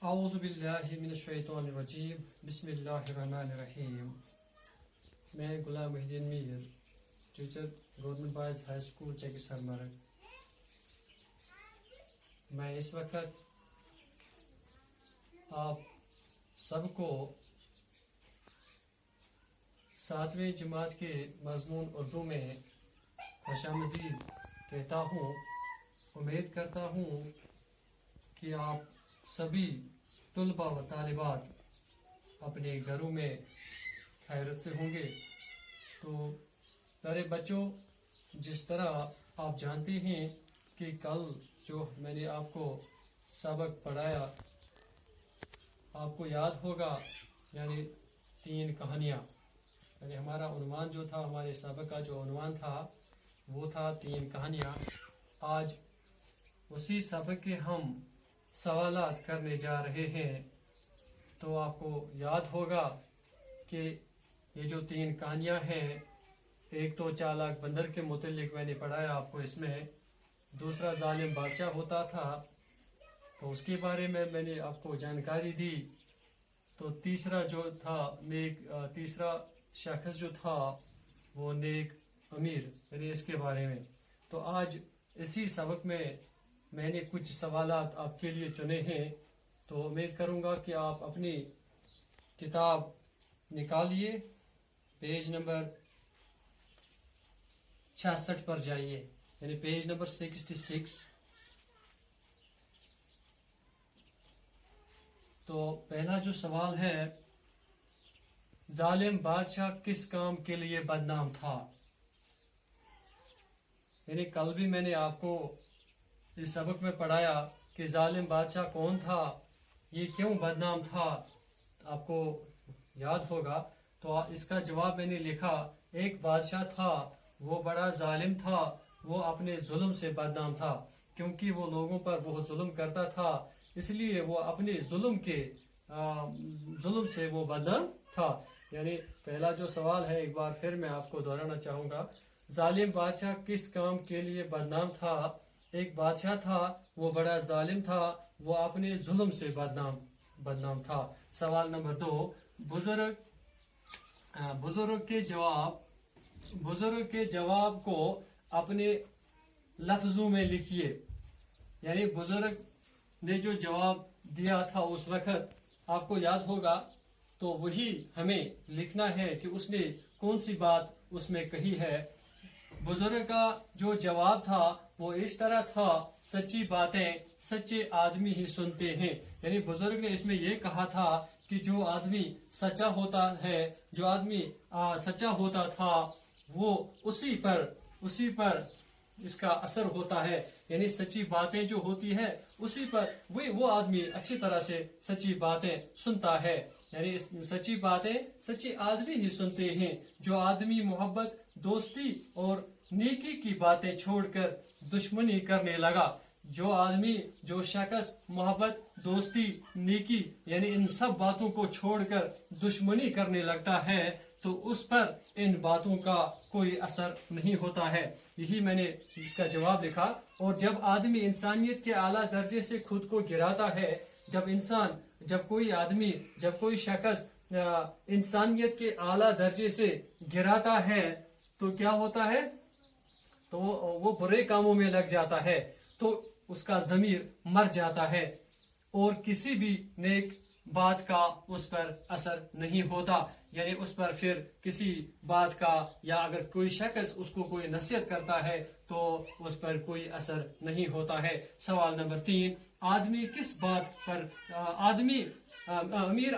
اعوذ باللہ من الشیطان الرجیم بسم اللہ الرحمن الرحیم. میں Ghulam Mohiuddin Mir, teacher government boys high school Chek Sarmarg. میں اس وقت آپ سب کو 7ویں جماعت کے مضمون اردو میں خوش آمدید کہتا ہوں. امید کرتا ہوں کہ آپ سبھی طلباء و طالبات اپنے گھروں میں خیرت سے ہوں گے. تو پیارے بچوں، جس طرح آپ جانتے ہیں کہ کل جو میں نے آپ کو سبق پڑھایا، آپ کو یاد ہوگا، یعنی 3 کہانیاں. یعنی ہمارا عنوان جو تھا، ہمارے سبق کا جو عنوان تھا وہ تھا 3 کہانیاں. آج اسی سبق کے ہم سوالات کرنے جا رہے ہیں. تو آپ کو یاد ہوگا کہ یہ جو 3 کہانیاں ہیں، ایک تو چالاک بندر کے متعلق میں نے پڑھایا آپ کو، اس میں دوسرا ظالم بادشاہ ہوتا تھا، تو اس کے بارے میں میں نے آپ کو جانکاری دی. تو تیسرا جو تھا تیسرا شخص جو تھا وہ نیک امیر، یعنی اس کے بارے میں. تو آج اسی سبق میں نے کچھ سوالات آپ کے لیے چنے ہیں. تو امید کروں گا کہ آپ اپنی کتاب نکالیے، پیج نمبر 66 پر جائیے، یعنی پیج نمبر 66. تو پہلا جو سوال ہے، ظالم بادشاہ کس کام کے لیے بدنام تھا؟ یعنی کل بھی میں نے آپ کو اس سبق میں پڑھایا کہ ظالم بادشاہ کون تھا، یہ کیوں بدنام تھا، آپ کو یاد ہوگا. تو اس کا جواب میں نے لکھا، ایک بادشاہ تھا، وہ بڑا ظالم تھا، وہ اپنے ظلم سے بدنام تھا، کیونکہ وہ لوگوں پر بہت ظلم کرتا تھا، اس لیے وہ اپنے ظلم سے وہ بدنام تھا. یعنی پہلا جو سوال ہے، ایک بار پھر میں آپ کو دہرانا چاہوں گا، ظالم بادشاہ کس کام کے لیے بدنام تھا؟ ایک بادشاہ تھا، وہ بڑا ظالم تھا، وہ اپنے ظلم سے بدنام تھا. سوال نمبر 2، بزرگ کے جواب کو اپنے لفظوں میں لکھیے. یعنی بزرگ نے جو جواب دیا تھا اس وقت، آپ کو یاد ہوگا، تو وہی ہمیں لکھنا ہے کہ اس نے کون سی بات اس میں کہی ہے. بزرگ کا جو جواب تھا وہ اس طرح تھا، سچی باتیں سچے آدمی ہی سنتے ہیں. یعنی بزرگ نے اس میں یہ کہا تھا کہ جو آدمی سچا ہوتا ہے، جو آدمی سچا ہوتا تھا، وہ اسی پر اس کا اثر ہوتا ہے. یعنی سچی باتیں جو ہوتی ہے اسی پر وہ آدمی اچھی طرح سے سچی باتیں سنتا ہے. یعنی سچی باتیں سچے آدمی ہی سنتے ہیں. جو آدمی محبت، دوستی اور نیکی کی باتیں چھوڑ کر دشمنی کرنے لگا، جو شخص محبت، دوستی، نیکی، یعنی ان سب باتوں کو چھوڑ کر دشمنی کرنے لگتا ہے، تو اس پر ان باتوں کا کوئی اثر نہیں ہوتا ہے. یہی میں نے اس کا جواب لکھا. اور جب آدمی انسانیت کے اعلیٰ درجے سے خود کو گراتا ہے، جب کوئی شخص انسانیت کے اعلیٰ درجے سے گراتا ہے، تو کیا ہوتا ہے؟ تو وہ برے کاموں میں لگ جاتا ہے، تو اس کا ضمیر مر جاتا ہے، اور کسی بھی نیک بات کا اس پر اثر نہیں ہوتا. یعنی اس پر پھر کسی بات کا، یا اگر کوئی شخص اس کو کوئی نصیحت کرتا ہے تو اس پر کوئی اثر نہیں ہوتا ہے. سوال نمبر 3، امیر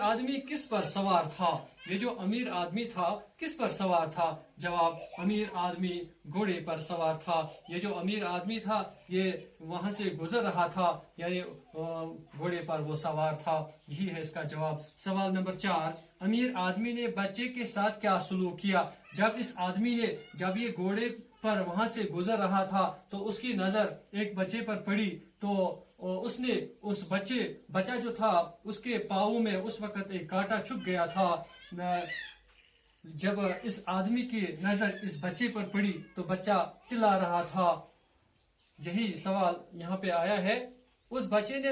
آدمی کس پر سوار تھا؟ یہ جو امیر آدمی تھا کس پر سوار تھا؟ جواب، امیر آدمی گھوڑے پر سوار تھا. یہ جو امیر آدمی تھا یہ وہاں سے گزر رہا تھا، یعنی گھوڑے پر وہ سوار تھا. یہی ہے اس کا جواب. سوال نمبر 4، امیر آدمی نے بچے کے ساتھ کیا سلوک کیا؟ جب یہ گھوڑے پر وہاں سے گزر رہا تھا تو اس کی نظر ایک بچے پر پڑی، تو اس نے بچہ جو تھا اس کے پاؤں میں اس وقت ایک کانٹا چھپ گیا تھا. جب اس آدمی کی نظر اس بچے پر پڑی تو بچہ چلا رہا تھا. یہی سوال یہاں پہ آیا ہے اس بچے نے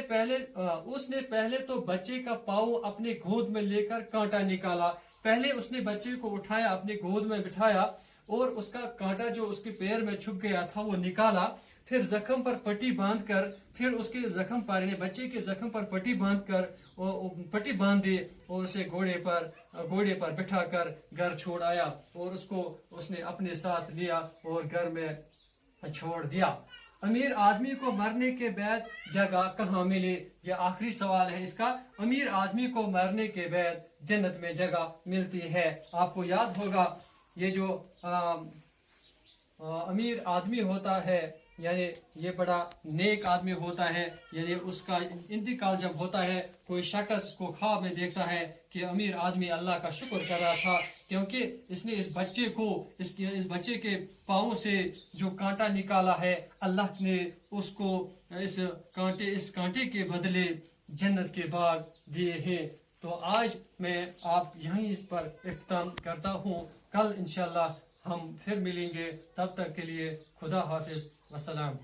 اس نے پہلے تو بچے کا پاؤں اپنے گود میں لے کر کانٹا نکالا. پہلے اس نے بچے کو اٹھایا, اپنے گود میں بٹھایا اور اس کا کانٹا جو اس کے پیر میں چھپ گیا تھا وہ نکالا. پھر زخم پر پٹی باندھ کر, پھر اس کے زخم پر یعنی بچے کے زخم پر پٹی باندھ دی اور اسے گھوڑے پر بٹھا کر گھر چھوڑ آیا اور اس نے اپنے ساتھ لیا اور گھر میں چھوڑ دیا. امیر آدمی کو مرنے کے بعد جگہ کہاں ملی؟ یہ آخری سوال ہے اس کا. امیر آدمی کو مرنے کے بعد جنت میں جگہ ملتی ہے. آپ کو یاد ہوگا یہ جو امیر آدمی ہوتا ہے یعنی یہ بڑا نیک آدمی ہوتا ہے, یعنی اس کا انتقال جب ہوتا ہے کوئی شخص کو خواب میں دیکھتا ہے کہ امیر آدمی اللہ کا شکر کر رہا تھا کیونکہ اس نے اس بچے کے پاؤں سے جو کانٹا نکالا ہے, اللہ نے اس کو اس کانٹے کے بدلے جنت کے باغ دیے ہیں. تو آج میں آپ یہیں پر اختتام کرتا ہوں. کل انشاءاللہ ہم پھر ملیں گے, تب تک کے لیے خدا حافظ, والسلام.